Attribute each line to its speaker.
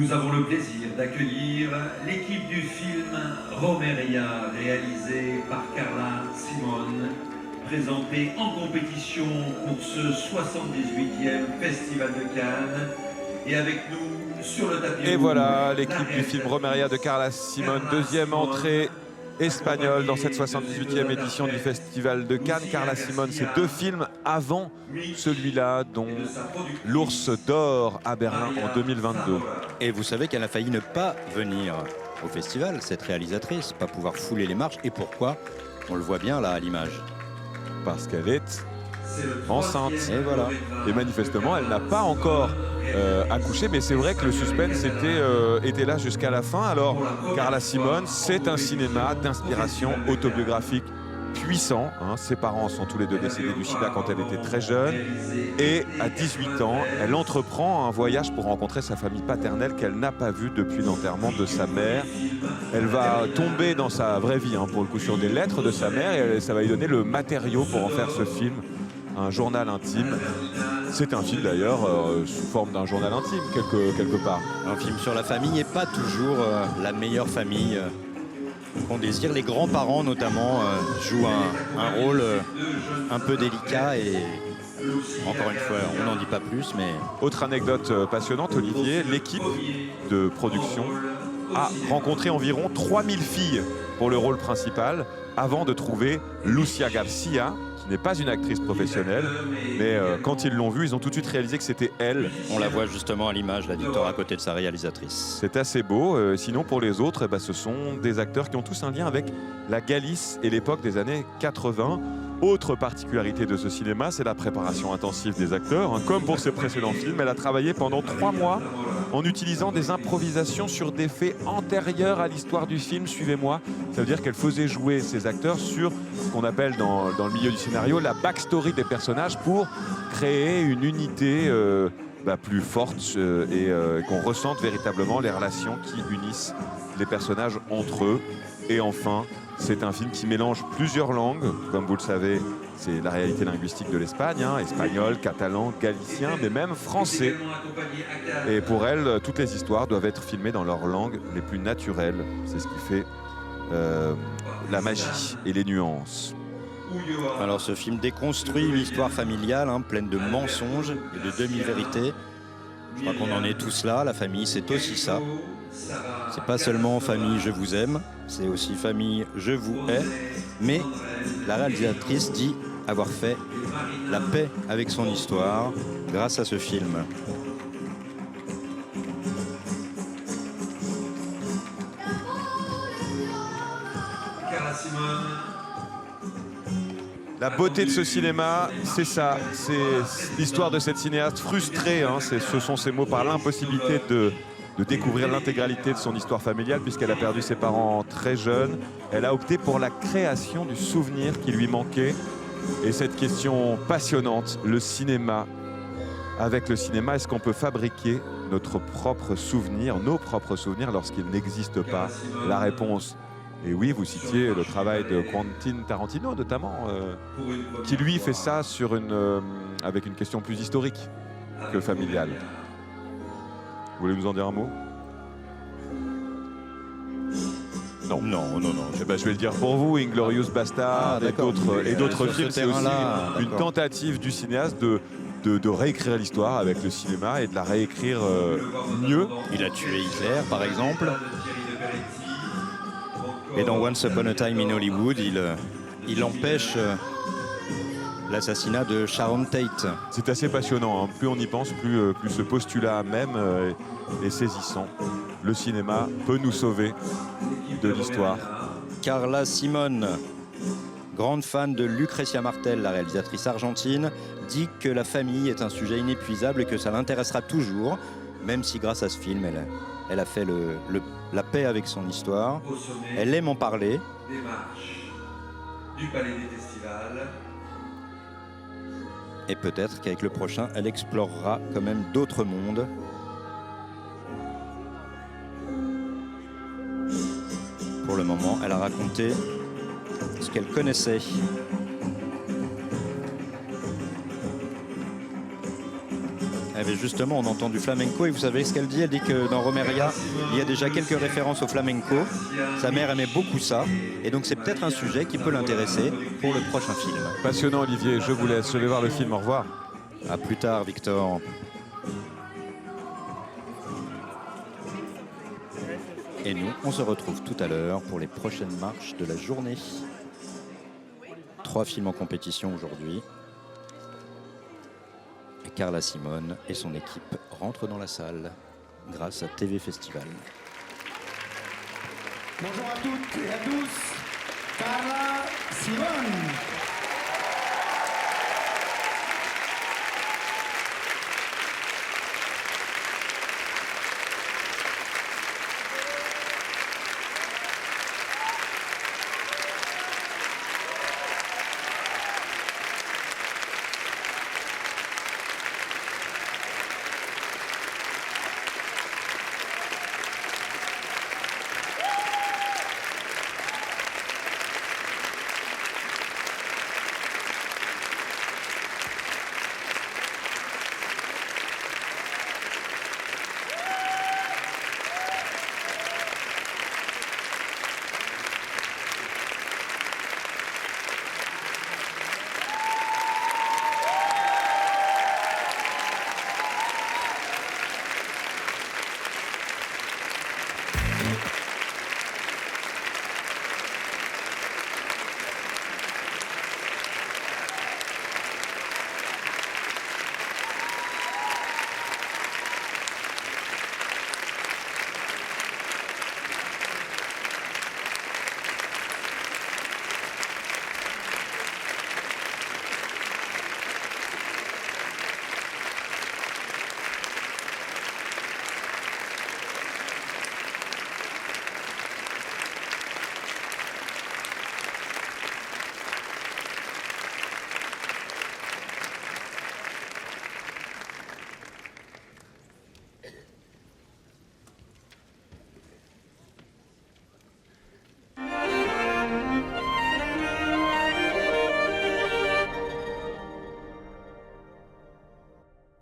Speaker 1: Nous avons le plaisir d'accueillir l'équipe du film Romeria, réalisé par Carla Simone, présenté en compétition pour ce 78e Festival de Cannes. Et avec nous sur le tapis.
Speaker 2: Et voilà l'équipe du film Romeria de Carla Simone, deuxième entrée espagnole dans cette 78e édition du Festival de Cannes. Carla Simone, c'est 2 films avant celui-là, dont L'Ours d'Or à Berlin en 2022.
Speaker 3: Et vous savez qu'elle a failli ne pas venir au festival, cette réalisatrice, pas pouvoir fouler les marches. Et pourquoi? On le voit bien là à l'image.
Speaker 2: Parce qu'elle est enceinte.
Speaker 3: Et voilà.
Speaker 2: Et manifestement, elle n'a pas encore accouché, mais c'est vrai que le suspense était là jusqu'à la fin. Alors, Carla Simone, c'est un cinéma d'inspiration autobiographique puissant. Hein. Ses parents sont tous les deux décédés du sida quand elle était très jeune. Et à 18 ans, elle entreprend un voyage pour rencontrer sa famille paternelle qu'elle n'a pas vue depuis l'enterrement de sa mère. Elle va tomber dans sa vraie vie, hein, pour le coup, sur des lettres de sa mère, et ça va lui donner le matériau pour en faire ce film, un journal intime. C'est un film d'ailleurs sous forme d'un journal intime, quelque part.
Speaker 3: Un film sur la famille et pas toujours la meilleure famille qu'on désire. Les grands-parents notamment jouent un rôle un peu délicat et encore une fois, on n'en dit pas plus. Mais
Speaker 2: autre anecdote passionnante, Olivier, l'équipe de production a rencontré environ 3000 filles pour le rôle principal avant de trouver Lucia Garcia, qui n'est pas une actrice professionnelle, mais quand ils l'ont vue, ils ont tout de suite réalisé que c'était elle.
Speaker 3: On la voit justement à l'image, la Victor à côté de sa réalisatrice.
Speaker 2: C'est assez beau. Sinon, pour les autres, ce sont des acteurs qui ont tous un lien avec la Galice et l'époque des années 80. Autre particularité de ce cinéma, c'est la préparation intensive des acteurs. Comme pour ses précédents films, elle a travaillé pendant 3 mois en utilisant des improvisations sur des faits antérieurs à l'histoire du film. Suivez-moi. Ça veut dire qu'elle faisait jouer ses acteurs sur ce qu'on appelle dans le milieu du scénario la backstory des personnages pour créer une unité plus forte et qu'on ressente véritablement les relations qui unissent les personnages entre eux. Et enfin, c'est un film qui mélange plusieurs langues. Comme vous le savez, c'est la réalité linguistique de l'Espagne, hein, espagnol, catalan, galicien, mais même français. Et pour elle, toutes les histoires doivent être filmées dans leurs langues les plus naturelles. C'est ce qui fait la magie et les nuances.
Speaker 3: Alors ce film déconstruit une histoire familiale pleine de mensonges et de demi-vérités. Je crois qu'on en est tous là, la famille c'est aussi ça. C'est pas seulement famille je vous aime, c'est aussi famille je vous hais. Mais la réalisatrice dit avoir fait la paix avec son histoire grâce à ce film.
Speaker 1: Carla Simone.
Speaker 2: La beauté de ce cinéma, c'est ça, c'est l'histoire de cette cinéaste frustrée, hein, ce sont ses mots, par l'impossibilité de découvrir l'intégralité de son histoire familiale puisqu'elle a perdu ses parents très jeunes. Elle a opté pour la création du souvenir qui lui manquait. Et cette question passionnante, le cinéma, avec le cinéma, est-ce qu'on peut fabriquer notre propre souvenir, nos propres souvenirs lorsqu'ils n'existent pas? La réponse et oui, vous citiez le travail de Quentin Tarantino notamment, qui lui fait ça sur avec une question plus historique que familiale. Vous voulez nous en dire un mot? Non. Je vais le dire pour vous, Inglourious Basterds et d'autres films, c'est aussi une tentative du cinéaste de réécrire l'histoire avec le cinéma et de la réécrire mieux.
Speaker 3: Il a tué Hitler, par exemple. Et dans Once Upon a Time in Hollywood, il empêche l'assassinat de Sharon Tate.
Speaker 2: C'est assez passionnant, hein. Plus on y pense, plus ce postulat même est saisissant. Le cinéma peut nous sauver de l'histoire.
Speaker 3: Carla Simone, grande fan de Lucrecia Martel, la réalisatrice argentine, dit que la famille est un sujet inépuisable et que ça l'intéressera toujours, même si grâce à ce film, elle a fait la paix avec son histoire. Elle aime en parler.
Speaker 1: Des marches du Palais des Festivals.
Speaker 3: Et peut-être qu'avec le prochain, elle explorera quand même d'autres mondes. Pour le moment, elle a raconté ce qu'elle connaissait. Eh bien justement, on entend du flamenco et vous savez ce qu'elle dit? Elle dit que dans Romeria, il y a déjà quelques références au flamenco. Sa mère aimait beaucoup ça. Et donc c'est peut-être un sujet qui peut l'intéresser pour le prochain film.
Speaker 2: Passionnant, Olivier. Je vous laisse. Je vais voir le film. Au revoir.
Speaker 3: À plus tard, Victor. Et nous, on se retrouve tout à l'heure pour les prochaines marches de la journée. 3 films en compétition aujourd'hui. Et Carla Simone et son équipe rentrent dans la salle grâce à TV Festival.
Speaker 4: Bonjour à toutes et à tous, Carla Simone.